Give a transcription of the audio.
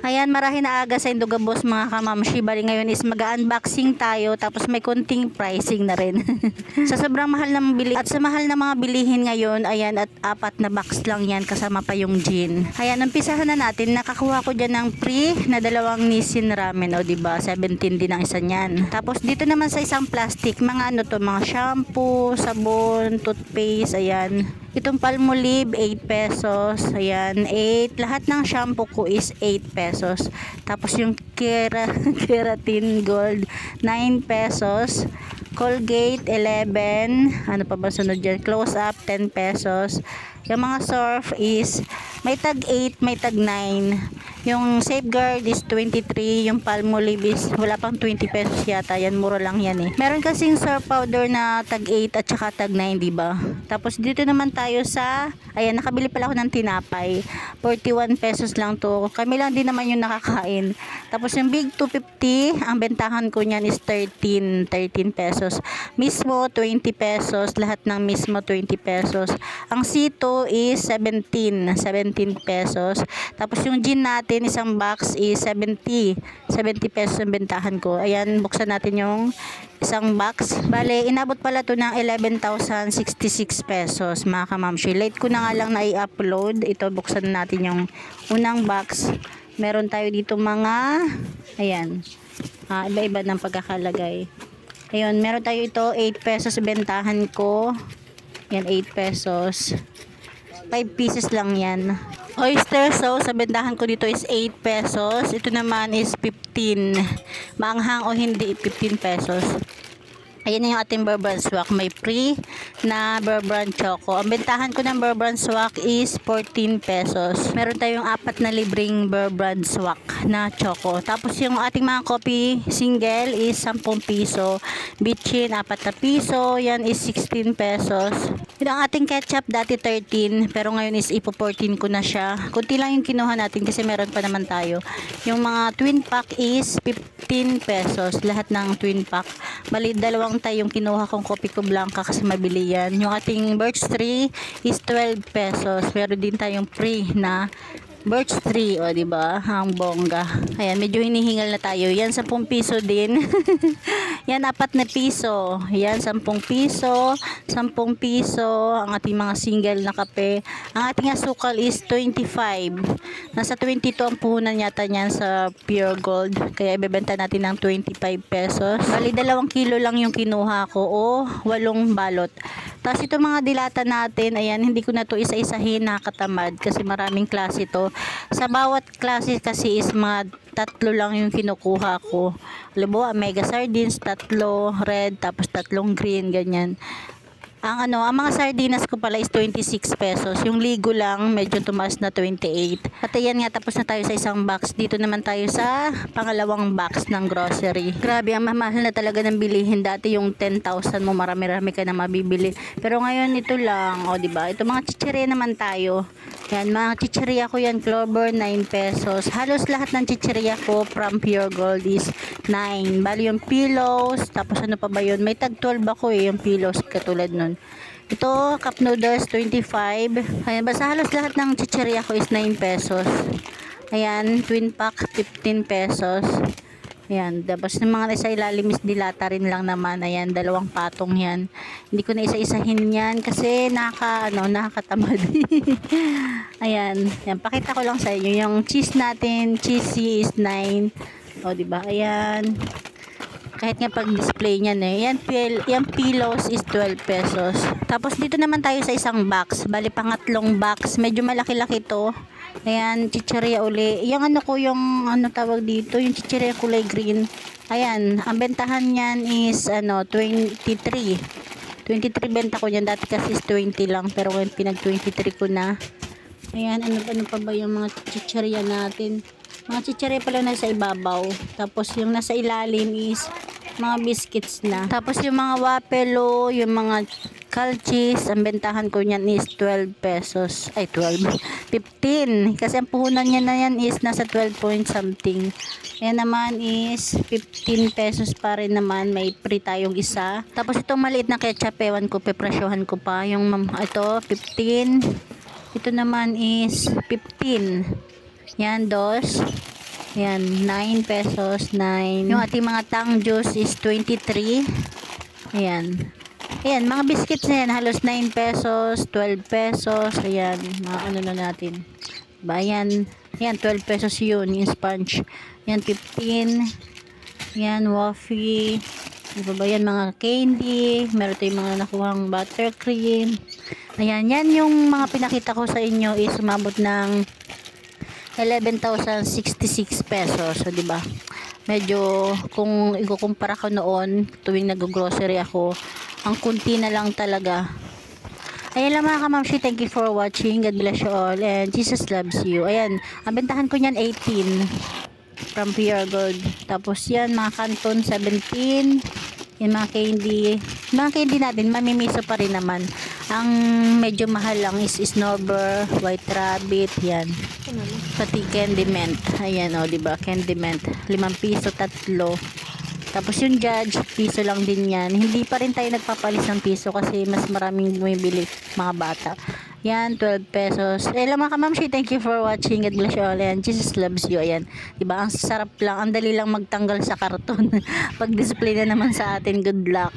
Ayan, marahin na aga sa Indogabos mga kamamshi. Bali ngayon is mag-unboxing tayo tapos may konting pricing na rin. Sa sobrang mahal na bili at sa mahal na mga bilihin ngayon, ayan at 4 na box lang yan kasama pa yung gin. Ayan, umpisahan na natin. Nakakuha ko dyan ng free na 2 Nissin ramen o diba? 17 din ang isa niyan. Tapos dito naman sa isang plastic, mga ano to, mga shampoo, sabon, toothpaste, ayan. Itong Palmolive, 8 pesos. Ayan, 8. Lahat ng shampoo ko is 8 pesos. Tapos yung Keratin Gold, 9 pesos. Colgate, 11. Ano pa ba sunod dyan? Close Up, 10 pesos. Yung mga Surf is, may tag 8, may tag 9. Yung Safeguard is 23. Yung Palmolive is, wala pang 20 pesos yata. Yan, mura lang yan eh. Meron kasing surf powder na tag 8 at saka tag 9, diba? Tapos dito naman tayo sa, ayan, nakabili pala ako ng tinapay. 41 pesos lang to. Kami lang din naman yung nakakain. Tapos yung Big 250, ang bentahan ko niyan is 13 pesos. Mismo, 20 pesos. Lahat ng mismo, 20 pesos. Ang Sito is 17 pesos. Tapos yung gin natin, isang box is 70 pesos ang bentahan ko. Ayan, buksan natin yung isang box. Bale, inabot pala to ng 11,066 pesos mga kamamshi. Late ko na nga lang na i-upload. Ito, buksan natin yung unang box. Meron tayo dito mga, ayan, iba-iba ng pagkakalagay. Ayun, meron tayo ito, 8 pesos bentahan ko. Yan, 8 pesos. 5 pieces lang yan. Oyster sauce, sa bentahan ko dito is 8 pesos. Ito naman is 15. Maanghang o hindi, 15 pesos. Ayan yung ating Bear Brand Swak. May free na Bear Brand Choco. Ang bentahan ko ng Bear Brand Swak is 14 pesos. Meron tayong 4 na libreng Bear Brand Swak na Choco. Tapos yung ating mga coffee single is 10 piso. Bitchin, 4 na piso. Yan is 16 pesos. Yung ang ating ketchup dati 13 pero ngayon is ipo 14 ko na siya. Kunti lang yung kinuha natin kasi meron pa naman tayo. Yung mga twin pack is 15 pesos. Lahat ng twin pack. Bali, 2 tayong kinuha kong kopi ko blanca kasi mabili yan. Yung ating birch tree is 12 pesos. Meron din tayong free na birch tree, o diba? Ang bongga. Ayan, medyo hinihingal na tayo. Yan, 10 piso din. Yan, 4 na piso. Yan, 10 piso. 10 piso. Ang ating mga single na kape. Ang ating asukal is 25. Nasa 22 ang puhunan yata niyan sa Pure Gold. Kaya ibebenta natin ng 25 pesos. Bali, 2 kilo lang yung kinuha ko. O, 8 balot. Tapos ito mga dilata natin, ayan, hindi ko na to isa-isahin, nakatamad kasi maraming klase to. Sa bawat klase kasi is mga 3 lang yung kinukuha ko. Halimbawa, mega sardines, 3 red, tapos 3 green, ganyan. Ang mga sardinas ko pala is 26 pesos. Yung ligo lang, medyo tumaas na 28. At ayan nga, tapos na tayo sa isang box. Dito naman tayo sa pangalawang box ng grocery. Grabe, ang mahal na talaga ng bilihin. Dati yung 10,000 mo, marami-rami ka na mabibili. Pero ngayon, ito lang. O, diba? Ito mga chichirya naman tayo. Yan, mga chichirya ko yan. Clover, 9 pesos. Halos lahat ng chichirya ko from Pure Gold is 9. Bali yung pillows. Tapos ano pa ba yun? May tag 12 ako yung pillows katulad nun. Ito, cup noodles, 25. Ayan, basta halos lahat ng chichirya ko is 9 pesos. Ayan, twin pack, 15 pesos. Ayan, tapos ng mga isa ilalim is dilata rin lang naman. Ayan, 2 patong yan. Hindi ko na isa-isahin yan kasi nakakatamad. Ayan, yan, pakita ko lang sa inyo. Yung cheese natin, cheesy is 9. O, diba? Ayan. Kahit nga pag-display niyan eh. Yan pillows is 12 pesos. Tapos dito naman tayo sa isang box. Bali, pangatlong box. Medyo malaki-laki to. Ayan, chichirya uli. Yung yung tawag dito, yung chichirya kulay green. Ayan, ang bentahan niyan is 23. 23 benta ko niyan. Dati kasi is 20 lang. Pero ngayon pinag-23 ko na. Ayan, ano pa ba yung mga chichirya natin? Mga chichirya pala nasa ibabaw. Tapos yung nasa ilalim is mga biscuits na. Tapos yung mga wapelo, yung mga calchis, ang bentahan ko niyan is 12 pesos. Ay, 12. 15. Kasi ang puhunan niya na yan is nasa 12 point something. Ayan naman is 15 pesos pa rin naman. May free tayong isa. Tapos itong maliit na ketchup, ewan ko, pepresyohan ko pa. Yung ito, 15. Ito naman is 15. Yan, dos. Ayan, 9 pesos, 9. Yung ating mga tang juice is 23. Ayan. Ayan, mga biscuits na yan, halos 9 pesos, 12 pesos. Ayan, mga ano na natin. Diba? Ayan, ayan, 12 pesos yun, yung sponge. Ayan, 15. Ayan, waffle. Diba ba yan, mga candy. Meron tayong mga nakuhang buttercream. Ayan, yan yung mga pinakita ko sa inyo is umabot ng 11,066 pesos. So, diba? Medyo, kung ikukumpara ko noon, tuwing nag-grocery ako, ang kunti na lang talaga. Ayan lang mga kamamshi, thank you for watching. God bless you all and Jesus loves you. Ayan, ang bentahan ko niyan 18 from Pure Gold. Tapos yan, mga Canton 17. Yan mga candy. Mga candy natin, mamimiso pa rin naman. Ang medyo mahal lang is Snowbird, White Rabbit, yan. Pati Candy Mint. Ayan o, diba? Candy Mint. 5 piso, tatlo. Tapos yung Judge, piso lang din yan. Hindi pa rin tayo nagpapalis ng piso kasi mas maraming bumibili mga bata. Yan, 12 pesos. Eh lang mga kamamshi, thank you for watching. God bless you all. And Jesus loves you. Ayan. Diba? Ang sarap lang. Ang dali lang magtanggal sa karton. Pag-display na naman sa atin. Good luck.